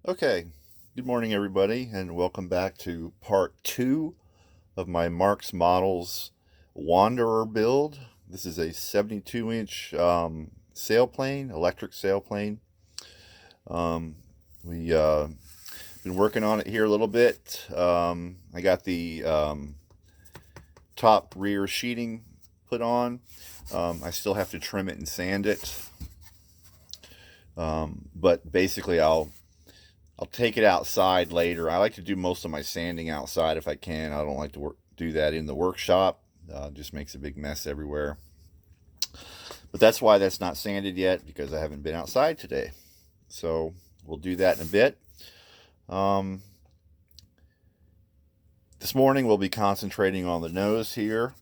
Okay, good morning everybody, and welcome back to part 2 of my Marks Models Wanderer build. This is a 72-inch sailplane, electric sailplane. We been working on it here a little bit. I got the top rear sheeting put on. I still have to trim it and sand it. But basically I'll take it outside later. I like to do most of my sanding outside if I can. I don't like to do that in the workshop. Just makes a big mess everywhere. But that's why that's not sanded yet, because I haven't been outside today. So we'll do that in a bit. This morning we'll be concentrating on the nose here,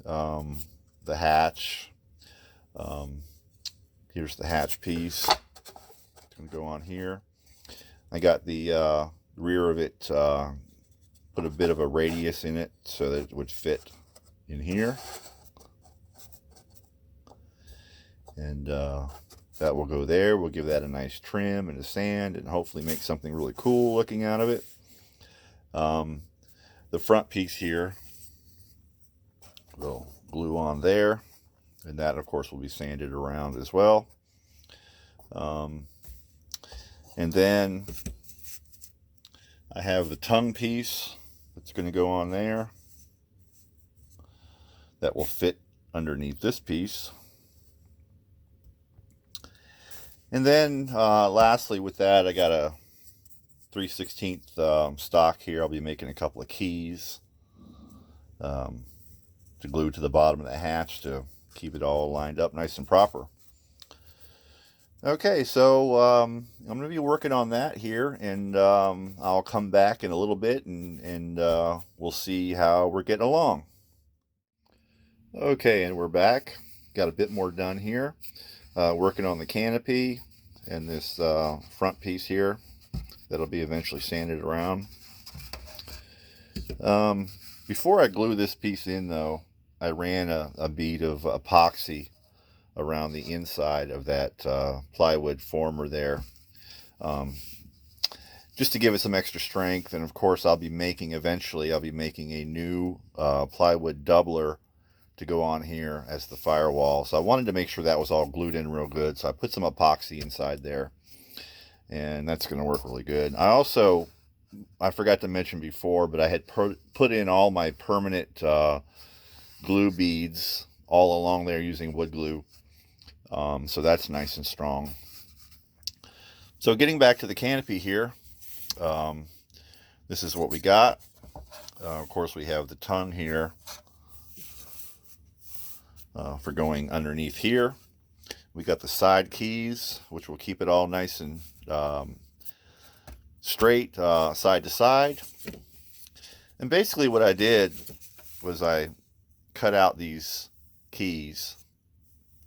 the hatch. Here's the hatch piece. It's going to go on here. I got the rear of it, put a bit of a radius in it so that it would fit in here. And that will go there. We'll give that a nice trim and a sand and hopefully make something really cool looking out of it. The front piece here, we'll glue on there. And that, of course, will be sanded around as well. And then I have the tongue piece that's going to go on there. That will fit underneath this piece. And then lastly with that, I got a 3/16 stock here. I'll be making a couple of keys to glue to the bottom of the hatch to keep it all lined up nice and proper. Okay, so I'm going to be working on that here, and I'll come back in a little bit and we'll see how we're getting along. Okay, and we're back. Got a bit more done here. Working on the canopy and this front piece here that'll be eventually sanded around. Before I glue this piece in, though, I ran a bead of epoxy around the inside of that plywood former there, just to give it some extra strength. And of course eventually I'll be making a new plywood doubler to go on here as the firewall. So I wanted to make sure that was all glued in real good, so I put some epoxy inside there, and that's going to work really good. I forgot to mention before, but I had put in all my permanent glue beads all along there using wood glue. So that's nice and strong. So getting back to the canopy here, this is what we got. Of course, we have the tongue here for going underneath here. We got the side keys, which will keep it all nice and straight side to side. And basically what I did was I cut out these keys,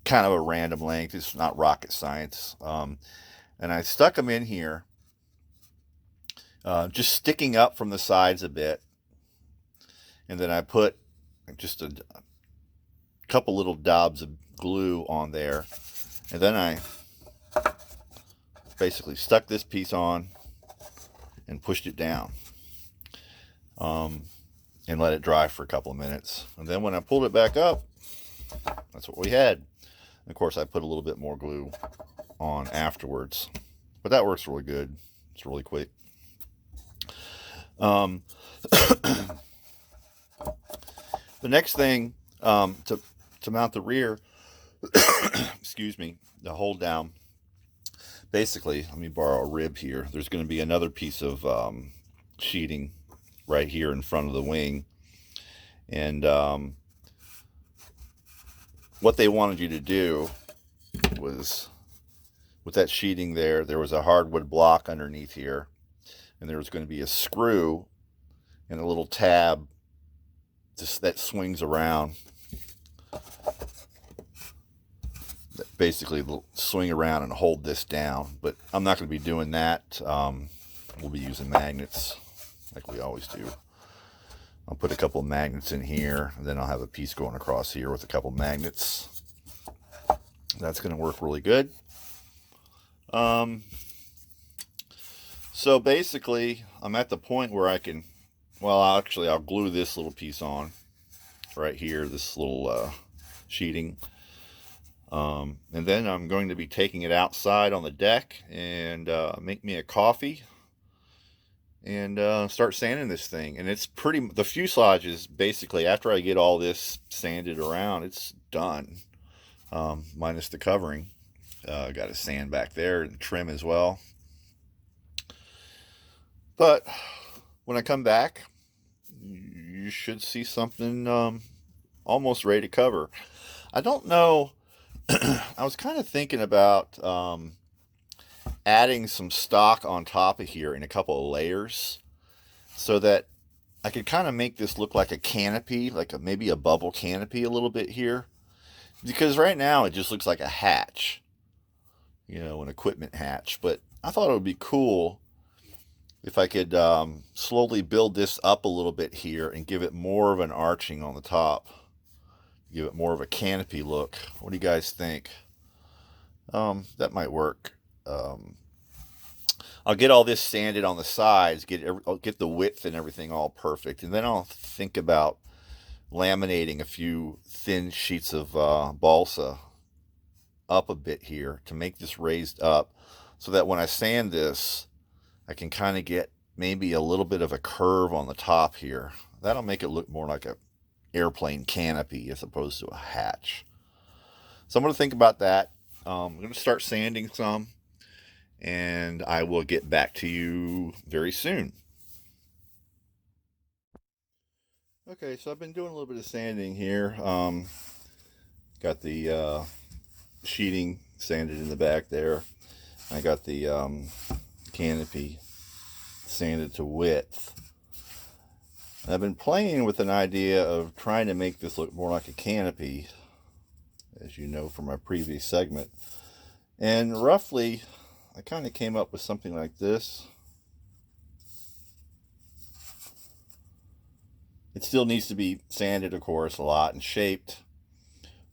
kind of a random length. It's not rocket science. And I stuck them in here, just sticking up from the sides a bit. And then I put just a couple little daubs of glue on there. And then I basically stuck this piece on and pushed it down. And let it dry for a couple of minutes. And then when I pulled it back up, that's what we had. Of course, I put a little bit more glue on afterwards, but that works really good. It's really quick. The next thing, to mount the rear, excuse me, the hold down. Basically, let me borrow a rib here. There's going to be another piece of sheeting right here in front of the wing, and what they wanted you to do was, with that sheeting there was a hardwood block underneath here, and there was going to be a screw and a little tab just that swings around, that basically will swing around and hold this down. But I'm not going to be doing that. We'll be using magnets like we always do. I'll put a couple of magnets in here, and then I'll have a piece going across here with a couple magnets. That's going to work really good. So basically, I'm at the point where I can, well, I'll glue this little piece on right here, this little sheeting. And then I'm going to be taking it outside on the deck and make me a coffee and start sanding this thing. And it's pretty, the fuselage is basically, after I get all this sanded around, it's done, minus the covering. Got a sand back there and trim as well. But when I come back, you should see something almost ready to cover. I don't know. I was kind of thinking about adding some stock on top of here in a couple of layers so that I could kind of make this look like a canopy, like maybe a bubble canopy a little bit here. Because right now it just looks like a hatch, an equipment hatch. But I thought it would be cool if I could slowly build this up a little bit here and give it more of an arching on the top. Give it more of a canopy look. What do you guys think? That might work. I'll get all this sanded on the sides, I'll get the width and everything all perfect, and then I'll think about laminating a few thin sheets of balsa up a bit here to make this raised up, so that when I sand this, I can kind of get maybe a little bit of a curve on the top here. That'll make it look more like a airplane canopy as opposed to a hatch. So I'm going to think about that. I'm going to start sanding some, and I will get back to you very soon. Okay, so I've been doing a little bit of sanding here. Got the sheeting sanded in the back there. I got the canopy sanded to width. And I've been playing with an idea of trying to make this look more like a canopy, as you know from my previous segment. And roughly, I kind of came up with something like this. It still needs to be sanded, of course, a lot and shaped.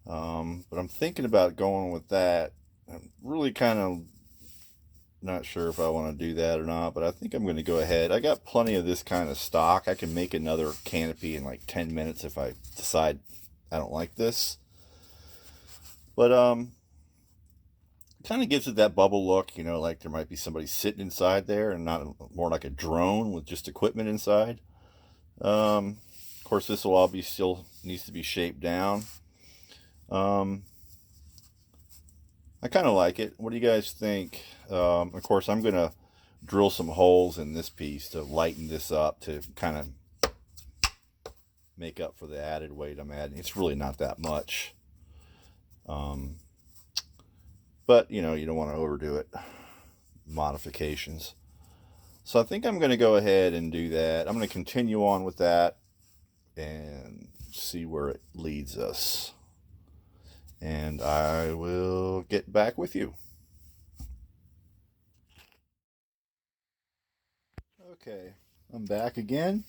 But I'm thinking about going with that. I'm really kind of not sure if I want to do that or not, but I think I'm going to go ahead. I got plenty of this kind of stock. I can make another canopy in like 10 minutes if I decide I don't like this. But kind of gives it that bubble look, like there might be somebody sitting inside there and not more like a drone with just equipment inside. Of course, this will all be still needs to be shaped down. I kind of like it. What do you guys think? Of course, I'm going to drill some holes in this piece to lighten this up to kind of make up for the added weight I'm adding. It's really not that much. But, you don't want to overdo it. Modifications. So I think I'm going to go ahead and do that. I'm going to continue on with that and see where it leads us. And I will get back with you. Okay, I'm back again.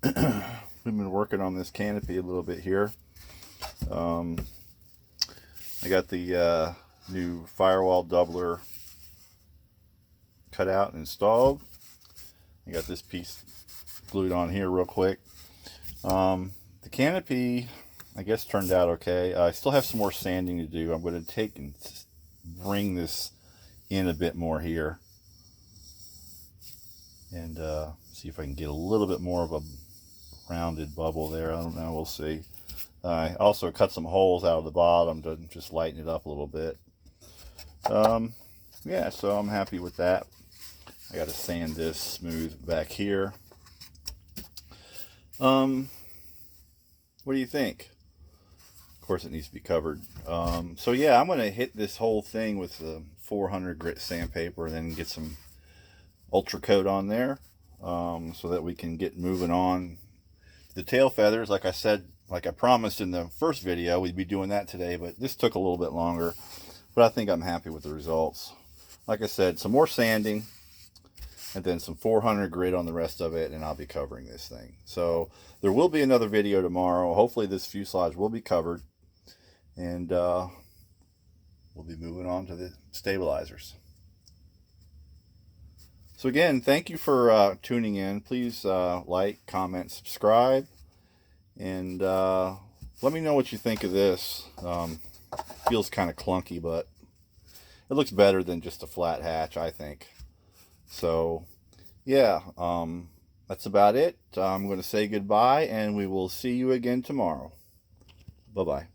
We've been working on this canopy a little bit here. I got the new firewall doubler cut out and installed. I got this piece glued on here real quick. The canopy, I guess, turned out okay. I still have some more sanding to do. I'm going to take and bring this in a bit more here and see if I can get a little bit more of a rounded bubble there. I don't know. We'll see. I also cut some holes out of the bottom to just lighten it up a little bit. Yeah, so I'm happy with that. I got to sand this smooth back here. What do you think? Of course, it needs to be covered. So yeah, I'm going to hit this whole thing with the 400 grit sandpaper and then get some ultra coat on there so that we can get moving on. The tail feathers, like I said, like I promised in the first video, we'd be doing that today, but this took a little bit longer. But I think I'm happy with the results. Like I said, some more sanding and then some 400 grit on the rest of it, and I'll be covering this thing. So there will be another video tomorrow. Hopefully this fuselage will be covered, and we'll be moving on to the stabilizers. So So again, thank you for tuning in. Please like, comment, subscribe, and let me know what you think of this. Feels kind of clunky, but it looks better than just a flat hatch, I think. So yeah, that's about it. I'm going to say goodbye, and we will see you again tomorrow. Bye-bye.